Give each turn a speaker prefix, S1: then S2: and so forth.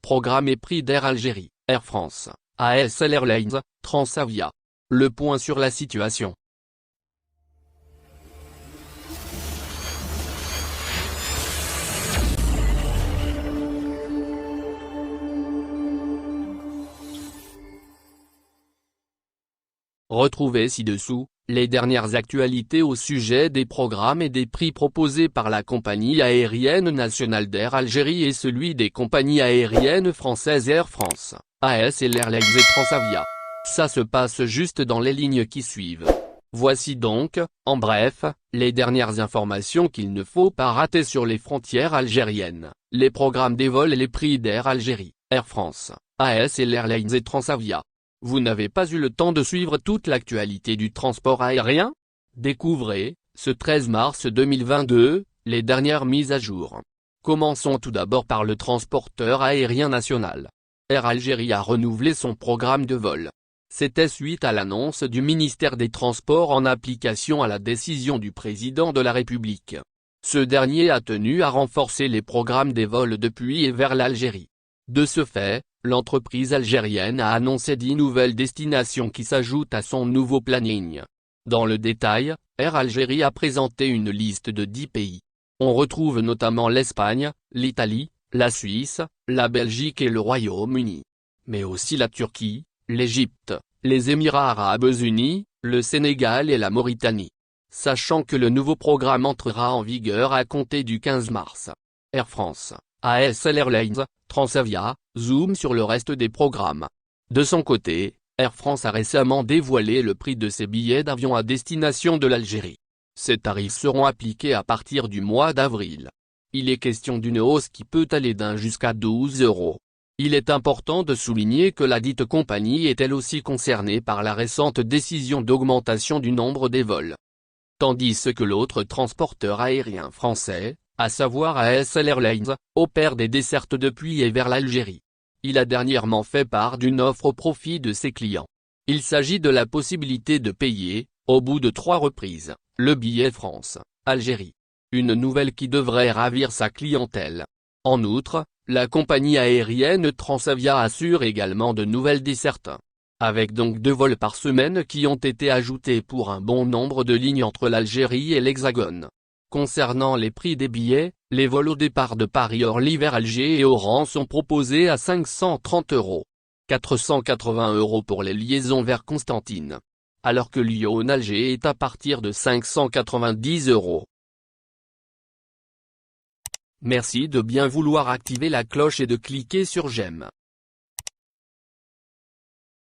S1: programme et prix d'Air Algérie, Air France, ASL Airlines, Transavia. Le point sur la situation. Retrouvez ci-dessous les dernières actualités au sujet des programmes et des prix proposés par la compagnie aérienne nationale d'Air Algérie et celui des compagnies aériennes françaises Air France, ASL Airlines et Transavia. Ça se passe juste dans les lignes qui suivent. Voici donc, en bref, les dernières informations qu'il ne faut pas rater sur les frontières algériennes, les programmes des vols et les prix d'Air Algérie, Air France, ASL Airlines et Transavia. Vous n'avez pas eu le temps de suivre toute l'actualité du transport aérien? Découvrez, ce 13 mars 2022, les dernières mises à jour. Commençons tout d'abord par le transporteur aérien national. Air Algérie a renouvelé son programme de vol. C'était suite à l'annonce du ministère des Transports en application à la décision du président de la République. Ce dernier a tenu à renforcer les programmes des vols depuis et vers l'Algérie. De ce fait, l'entreprise algérienne a annoncé 10 nouvelles destinations qui s'ajoutent à son nouveau planning. Dans le détail, Air Algérie a présenté une liste de 10 pays. On retrouve notamment l'Espagne, l'Italie, la Suisse, la Belgique et le Royaume-Uni. Mais aussi la Turquie, l'Égypte, les Émirats arabes unis, le Sénégal et la Mauritanie. Sachant que le nouveau programme entrera en vigueur à compter du 15 mars. Air France, ASL Airlines, Transavia, zoom sur le reste des programmes. De son côté, Air France a récemment dévoilé le prix de ses billets d'avion à destination de l'Algérie. Ces tarifs seront appliqués à partir du mois d'avril. Il est question d'une hausse qui peut aller d'1 jusqu'à 12 €. Il est important de souligner que la dite compagnie est elle aussi concernée par la récente décision d'augmentation du nombre des vols. Tandis que l'autre transporteur aérien français, à savoir ASL Airlines, opère des dessertes depuis et vers l'Algérie. Il a dernièrement fait part d'une offre au profit de ses clients. Il s'agit de la possibilité de payer, au bout de 3 reprises, le billet France-Algérie. Une nouvelle qui devrait ravir sa clientèle. En outre, la compagnie aérienne Transavia assure également de nouvelles dessertes. Avec donc 2 vols par semaine qui ont été ajoutés pour un bon nombre de lignes entre l'Algérie et l'Hexagone. Concernant les prix des billets, les vols au départ de Paris Orly vers Alger et Oran sont proposés à 530 €. 480 € pour les liaisons vers Constantine. Alors que Lyon-Alger est à partir de 590 €. Merci de bien vouloir activer la cloche et de cliquer sur j'aime.